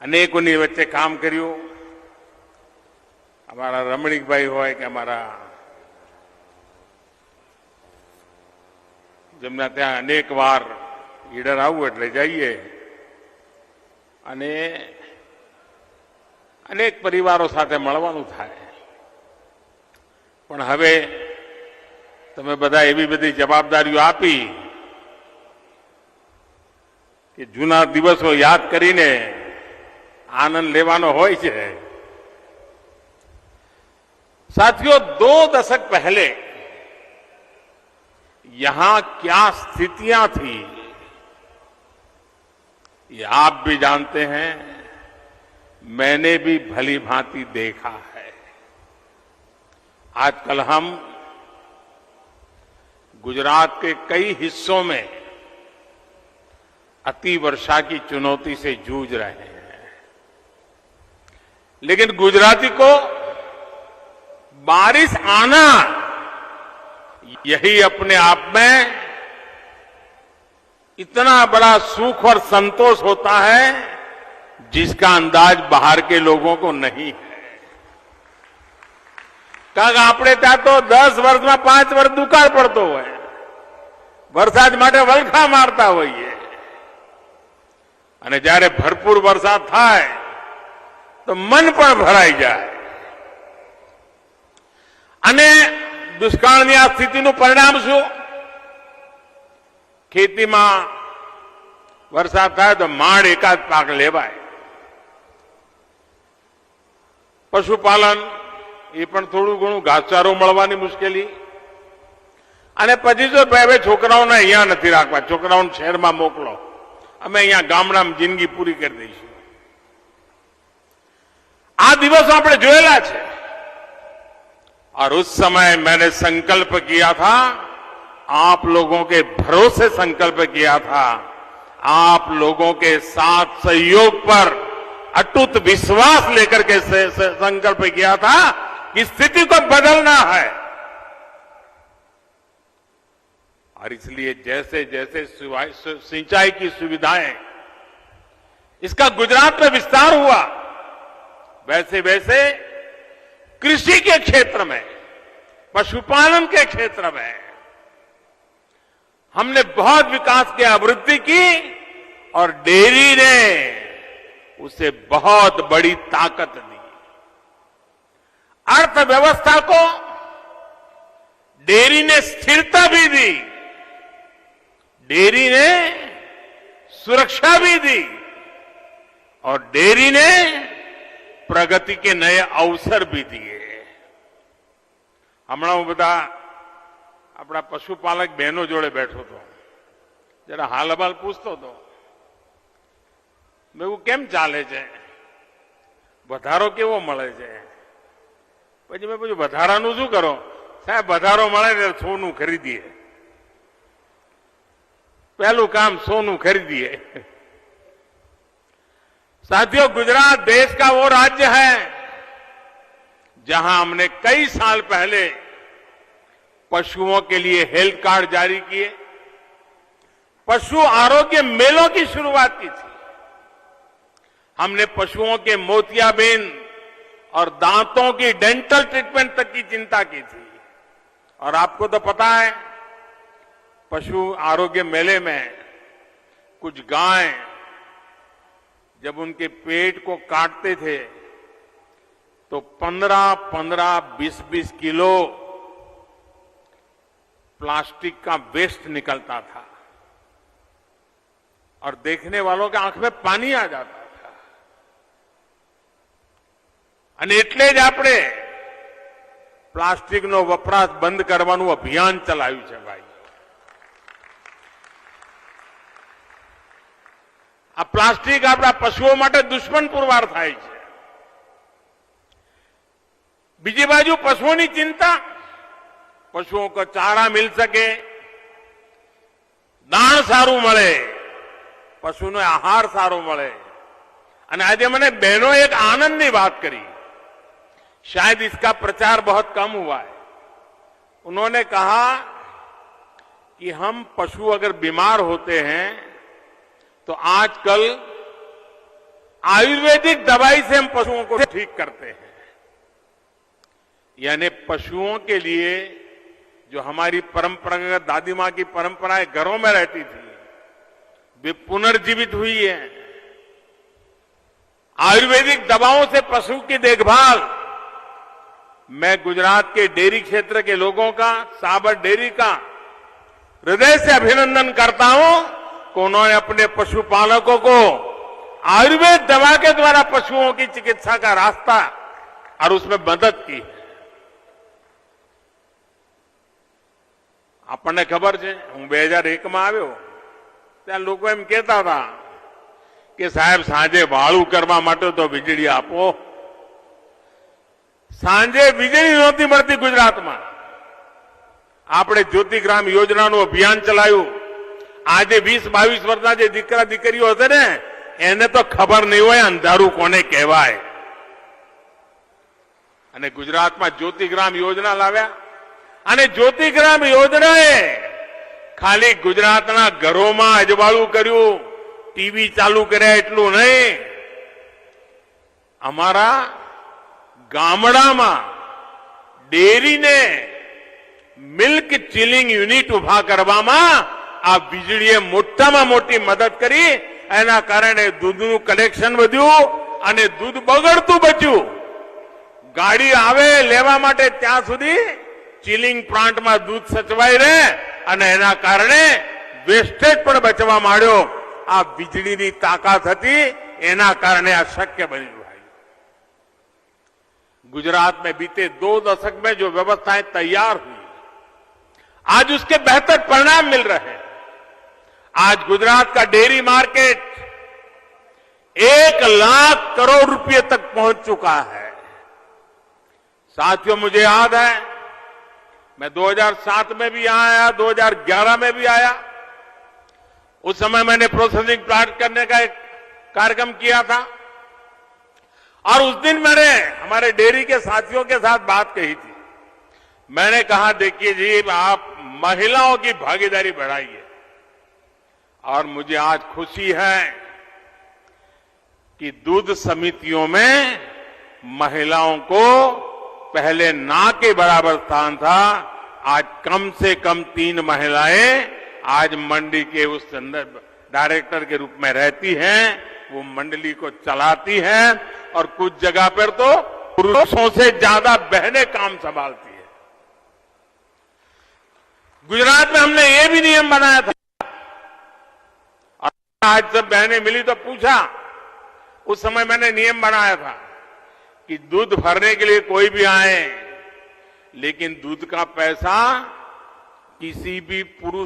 અનેકોની વચ્ચે કામ કર્યું. અમારા રમણીકભાઈ હોય કે અમારા જેમના ત્યાં અનેક વાર ઈડર આવું એટલે જઈએ અને અનેક પરિવારો સાથે મળવાનું થાય. પણ હવે તમે બધા એવી બધી જવાબદારીઓ આપી કે જૂના દિવસો યાદ કરીને आनंद लेवानो होय छे. साथियों, 2 दशक पहले यहां क्या स्थितियां थी ये आप भी जानते हैं, मैंने भी भली भांति देखा है. आजकल हम गुजरात के कई हिस्सों में अति वर्षा की चुनौती से जूझ रहे हैं. लेकिन गुजराती को बारिश आना यही अपने आप में इतना बड़ा सुख और संतोष होता है जिसका अंदाज बाहर के लोगों को नहीं है. કારણ આપણે ત્યાં તો 10 વર્ષમાં 5 વર્ષ દુકાળ પડતો હોય, વરસાદ માટે વલખા મારતા હોઈએ અને જ્યારે ભરપૂર વરસાદ થાય તો મન પણ ભરાઈ જાય. અને દુષ્કાળની આ સ્થિતિનું પરિણામ શું? ખેતીમાં વરસાદ થાય તો માંડ એકાદ પાક લેવાય. પશુપાલન એ પણ થોડું ઘણું ઘાસચારો મળવાની મુશ્કેલી. અને પછી જો હવે છોકરાઓને અહીંયા નથી રાખવા, છોકરાઓને શહેરમાં મોકલો, અમે અહીંયા ગામડામાં જિંદગી પૂરી કરી દઈશું. आ दिवस आपने जोएला छे और उस समय मैंने संकल्प किया था, आप लोगों के भरोसे संकल्प किया था, आप लोगों के साथ सहयोग पर अटूट विश्वास लेकर के संकल्प किया था कि स्थिति को बदलना है. और इसलिए जैसे जैसे सिंचाई की सुविधाएं इसका गुजरात में विस्तार हुआ, वैसे वैसे कृषि के क्षेत्र में, पशुपालन के क्षेत्र में हमने बहुत विकास की अभिवृद्धि की और डेयरी ने उसे बहुत बड़ी ताकत दी. अर्थव्यवस्था को डेयरी ने स्थिरता भी दी, डेयरी ने सुरक्षा भी दी और डेयरी ने प्रगति के नए अवसर भी दिए. हमणा हूं बधा अपना पशुपालक बहनों जोड़े बैठो तो जरा हालबाल पूछतो तो मैं केम चाले छे, વધારો કેવો મળે છે? પછી મેં પૂછ્યું વધારાનું શું કરો? સાહેબ વધારો મળે ને સોનું ખરીદીએ. પહેલું કામ સોનું ખરીદીએ. साथियों, गुजरात देश का वो राज्य है जहां हमने कई साल पहले पशुओं के लिए हेल्थ कार्ड जारी किए, पशु आरोग्य मेलों की शुरुआत की थी. हमने पशुओं के मोतियाबिंद और दांतों की डेंटल ट्रीटमेंट तक की चिंता की थी. और आपको तो पता है, पशु आरोग्य मेले में कुछ गाय जब उनके पेट को काटते थे तो 15-15, 20-20 किलो प्लास्टिक का वेस्ट निकलता था और देखने वालों के आंख में पानी आ जाता था. અને એટલે જ આપણે પ્લાસ્ટિકનો વપરાશ બંધ કરવાનું અભિયાન ચલાવ્યું છે. ભાઈ, આ પ્લાસ્ટિક આપણા પશુઓ માટે દુશ્મન પુરવાર થાય છે. બીજી બાજુ પશુઓની ચિંતા, પશુઓ को चारा मिल सके, દાણ સારું મળે, પશુનો આહાર સારો મળે. અને આજે મને બહેનો એક આનંદની વાત કરી, शायद इसका प्रचार बहुत कम हुआ है. उन्होंने कहा कि हम पशु अगर बीमार होते हैं तो आजकल आयुर्वेदिक दवाई से हम पशुओं को ठीक करते हैं। यानी पशुओं के लिए जो हमारी परंपरागत दादी मां की परंपराएं घरों में रहती थी, वे पुनर्जीवित हुई है। आयुर्वेदिक दवाओं से पशु की देखभाल, मैं गुजरात के डेयरी क्षेत्र के लोगों का, साबर डेयरी का हृदय से अभिनंदन करता हूं कि उन्होंने अपने पशुपालकों को आयुर्वेद दवा के द्वारा पशुओं की चिकित्सा का रास्ता और उसमें मदद की है। આપણને ખબર છે, હું 2001માં આવ્યો ત્યાં લોકો એમ કહેતા હતા કે સાહેબ સાંજે વાળું કરવા માટે તો વીજળી આપો। સાંજે વીજળી નહોતી મળતી ગુજરાતમાં। આપણે જ્યોતિગ્રામ યોજનાનું અભિયાન ચલાવ્યું। આજે 20-22 વર્ષના જે દીકરા દીકરીઓ હશે ને, એને તો ખબર નહીં હોય અંધારું કોને કહેવાય। અને ગુજરાતમાં જ્યોતિગ્રામ યોજના લાવ્યા અને જ્યોતિગ્રામ યોજનાએ ખાલી ગુજરાતના ઘરોમાં અજવાળું કર્યું, ટીવી ચાલુ કર્યા એટલું નહીં, અમારા ગામડામાં ડેરીને મિલ્ક ચિલિંગ યુનિટ ઉભા કરવામાં આ વીજળીએ મોટામાં મોટી મદદ કરી। એના કારણે દૂધનું કલેક્શન વધ્યું અને દૂધ બગડતું બચ્યું। ગાડી આવે લેવા માટે ત્યાં સુધી ચિલિંગ પ્લાન્ટમાં દૂધ સચવાઈ રહે અને એના કારણે વેસ્ટેજ પણ બચવા માંડ્યો। આ વીજળીની તાકાત હતી, એના કારણે આ શક્ય બન્યું। गुजरात में बीते 2 दशक में जो व्यवस्थाएं तैयार हुई, आज उसके बेहतर परिणाम मिल रहे हैं। आज गुजरात का डेयरी मार्केट 1 लाख करोड़ रुपए तक पहुंच चुका है। साथियों, मुझे याद है मैं 2007 में भी यहां आया, 2011 में भी आया। उस समय मैंने प्रोसेसिंग प्लांट करने का एक कार्यक्रम किया था और उस दिन मैंने हमारे डेयरी के साथियों के साथ बात कही थी। मैंने कहा, देखिए जी, आप महिलाओं की भागीदारी बढ़ाइए। और मुझे आज खुशी है कि दूध समितियों में महिलाओं को पहले ना के बराबर स्थान था, आज कम से कम 3 महिलाएं आज मंडी के उस डायरेक्टर के रूप में रहती हैं, वो मंडली को चलाती हैं और कुछ जगह पर तो पुरुषों से ज्यादा बहनें काम संभालती है। गुजरात में हमने ये भी नियम बनाया था। आज सब बहनें मिली तो पूछा, उस समय मैंने नियम बनाया था कि दूध भरने के लिए कोई भी आए, लेकिन दूध का पैसा किसी भी पुरुष